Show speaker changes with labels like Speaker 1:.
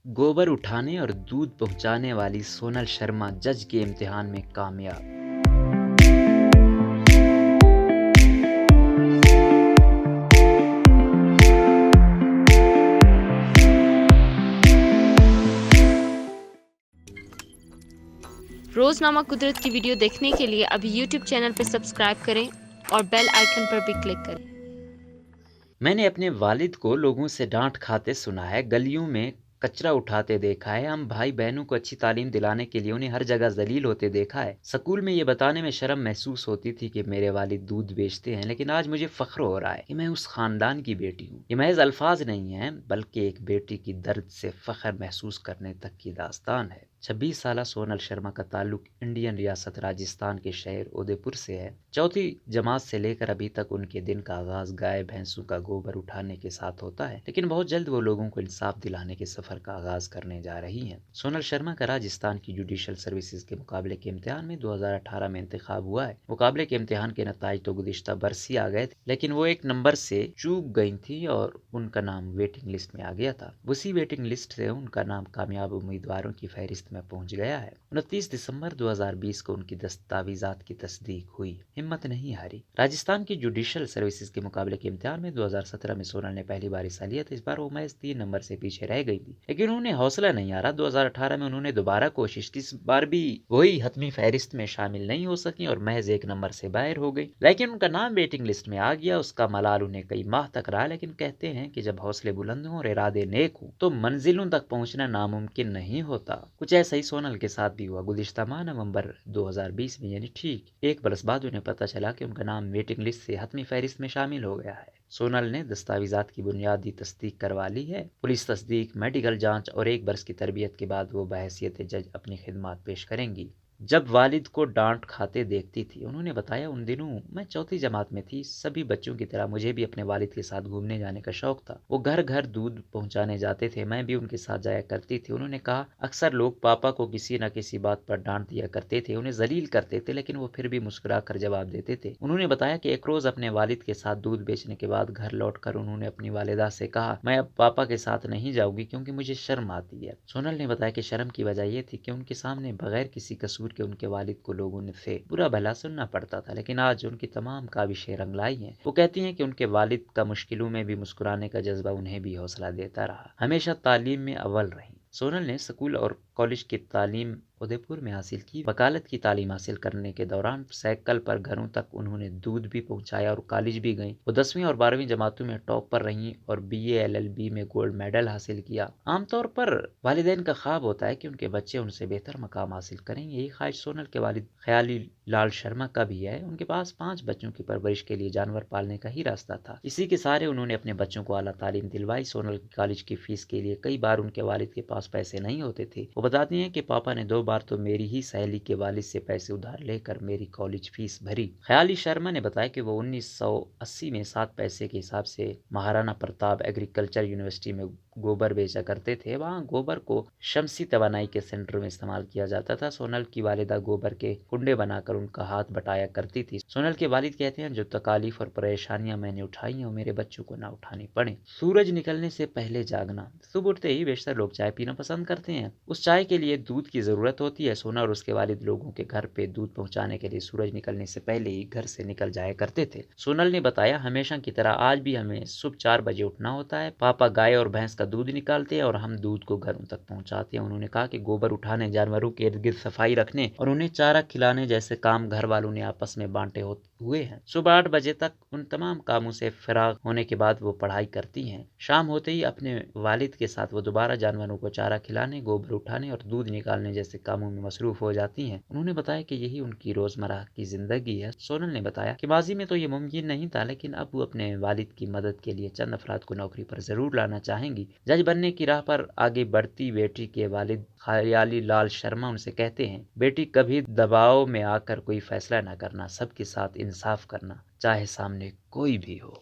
Speaker 1: गोबर उठाने और दूध पहुंचाने वाली सोनल शर्मा जज के इम्तिहान में कामयाब।
Speaker 2: रोज़नामा कुदरत की वीडियो देखने के लिए अभी यूट्यूब चैनल पर सब्सक्राइब करें और बेल आइकन पर भी क्लिक करें।
Speaker 1: मैंने अपने वालिद को लोगों से डांट खाते सुना है, गलियों में कचरा उठाते देखा है, हम भाई बहनों को अच्छी तालीम दिलाने के लिए उन्हें हर जगह जलील होते देखा है। स्कूल में ये बताने में शर्म महसूस होती थी कि मेरे वालिद दूध बेचते हैं, लेकिन आज मुझे फख्र हो रहा है कि मैं उस खानदान की बेटी हूँ। ये महज अल्फाज नहीं है, बल्कि एक बेटी की दर्द से फख्र महसूस करने तक की दास्तान है। 26 साल सोनल शर्मा का ताल्लुक इंडियन रियासत राजस्थान के शहर उदयपुर से है। चौथी जमात से लेकर अभी तक उनके दिन का आगाज गाय भैंसों का गोबर उठाने के साथ होता है, लेकिन बहुत जल्द वो लोगों को इंसाफ दिलाने के सफर का आगाज करने जा रही हैं। सोनल शर्मा का राजस्थान की जुडिशल सर्विसेज के मुकाबले के इम्तिहान में 2018 में इंतखाब हुआ है। मुकाबले के इम्तिहान के नताइज तो गुज़िश्ता बरस ही आ गए थे, लेकिन वो एक नंबर से चूक गई थी और उनका नाम वेटिंग लिस्ट में आ गया था। उसी वेटिंग लिस्ट से उनका नाम कामयाब उम्मीदवारों की फहरिस्त में पहुंच गया है। 29 दिसंबर 2020 को उनकी दस्तावेजात की तस्दीक हुई। हिम्मत नहीं हारी। राजस्थान की जुडिशल सर्विसेज के मुकाबले के इम्तिहान में 2017 में सोनल ने पहली बार हिस्सा लिया था। इस बार वो महज 3 नंबर से पीछे रह गई थी, लेकिन उन्हें हौसला नहीं आ रहा। 2018 में उन्होंने दोबारा कोशिश की, इस बार भी वही हतमी फहरिस्त में शामिल नहीं हो सकी और महज 1 नंबर से बाहर हो गई, लेकिन उनका नाम वेटिंग लिस्ट में आ गया। उसका मलाल उन्हें कई माह तक रहा, लेकिन कहते हैं कि जब हौसले बुलंद हों और इरादे नेक हों तो मंजिलों तक पहुंचना नामुमकिन नहीं होता। कुछ ऐसा ही सोनल के साथ भी हुआ। गुज़िश्ता माह नवंबर 2020 में, यानी ठीक 1 बरस बाद, उन्हें पता चला कि उनका नाम वेटिंग लिस्ट से हतमी फहरिस्त में शामिल हो गया है। सोनल ने दस्तावेजात की बुनियादी तस्दीक करवा ली है। पुलिस तस्दीक, मेडिकल जांच और 1 बरस की तरबियत के बाद वो बहैसियत जज अपनी खिदमात पेश करेंगी। जब वालिद को डांट खाते देखती थी, उन्होंने बताया, उन दिनों मैं चौथी जमात में थी। सभी बच्चों की तरह मुझे भी अपने वालिद के साथ घूमने जाने का शौक था। वो घर घर दूध पहुंचाने जाते थे, मैं भी उनके साथ जाया करती थी। उन्होंने कहा, अक्सर लोग पापा को किसी न किसी बात पर डांट दिया करते थे, उन्हें जलील करते थे, लेकिन वो फिर भी मुस्कुरा कर जवाब देते थे। उन्होंने बताया कि एक रोज अपने वालिद के साथ दूध बेचने के बाद घर लौट कर उन्होंने अपनी वालिदा से कहा, मैं अब पापा के साथ नहीं जाऊंगी क्योंकि मुझे शर्म आती है। सोनल ने बताया कि शर्म की वजह यह थी कि उनके सामने बगैर किसी कसूर के उनके वालिद को लोगों से बुरा भला सुनना पड़ता था, लेकिन आज उनकी तमाम काविशें रंगलाई हैं। वो कहती हैं कि उनके वालिद का मुश्किलों में भी मुस्कुराने का जज्बा उन्हें भी हौसला देता रहा। हमेशा तालीम में अव्वल रही। सोनल ने स्कूल और कॉलेज की तालीम उदयपुर में हासिल की। वकालत की तालीम हासिल करने के दौरान साइकिल पर घरों तक उन्होंने दूध भी पहुंचाया और कॉलेज भी गईं। वो 10वीं और 12वीं जमातों में टॉप पर रहीं और BA LLB में गोल्ड मेडल हासिल किया। आमतौर पर वालिदैन का ख्वाब होता है कि उनके बच्चे उनसे बेहतर मकाम हासिल करें। यही ख्वाहिश सोनल के वालिद ख्याली लाल शर्मा का भी है। उनके पास 5 बच्चों की परवरिश के लिए जानवर पालने का ही रास्ता था। इसी के सहारे उन्होंने अपने बच्चों को आला तालीम दिलवाई। सोनल की कॉलेज की फीस के लिए कई बार उनके वालिद के पास पैसे नहीं होते थे। वो बताती हैं कि पापा ने 2 बार तो मेरी ही सहेली के वालिद से पैसे उधार लेकर मेरी कॉलेज फीस भरी। ख्याली शर्मा ने बताया कि वो 1980 में 7 पैसे के हिसाब से महाराणा प्रताप एग्रीकल्चर यूनिवर्सिटी में गोबर बेचा करते थे। वहाँ गोबर को शमसी तवानाई के सेंटर में इस्तेमाल किया जाता था। सोनल की वालिदा गोबर के कुंडे बनाकर उनका हाथ बटाया करती थी। सोनल के वालिद कहते हैं, जो तकालीफ और परेशानियां मैंने उठाई हैं वो मेरे बच्चों को ना उठानी पड़े। सूरज निकलने से पहले जागना। सुबह उठते ही बेशतर लोग चाय पीना पसंद करते हैं। उस चाय के लिए दूध की जरूरत होती है। सोनल और उसके वालिद लोगों के घर पे दूध पहुंचाने के लिए सूरज निकलने से पहले ही घर से निकल जाया करते थे। सोनल ने बताया, हमेशा की तरह आज भी हमें सुबह 4 बजे उठना होता है। पापा गाय और भैंस का दूध निकालते हैं और हम दूध को घरों तक पहुंचाते हैं। उन्होंने कहा कि गोबर उठाने, जानवरों के इर्द गिर्द सफाई रखने और उन्हें चारा खिलाने जैसे काम घर वालों ने आपस में बांटे हुए हैं। सुबह 8 बजे तक उन तमाम कामों से फराग होने के बाद वो पढ़ाई करती हैं। शाम होते ही अपने वालिद के साथ वो दोबारा जानवरों को चारा खिलाने, गोबर उठाने और दूध निकालने जैसे कामों में मसरूफ हो जाती हैं। उन्होंने बताया कि यही उनकी रोजमर्रा की जिंदगी है। सोनल ने बताया कि माजी में तो ये मुमकिन नहीं था, लेकिन अब वो अपने वालिद की मदद के लिए चंद अफराद को नौकरी पर जरूर लाना चाहेंगी। जज बनने की राह पर आगे बढ़ती बेटी के वालिद ख्याली लाल शर्मा उनसे कहते हैं, बेटी कभी दबाव में आकर कोई फैसला न करना, सबके साथ इंसाफ करना, चाहे सामने कोई भी हो।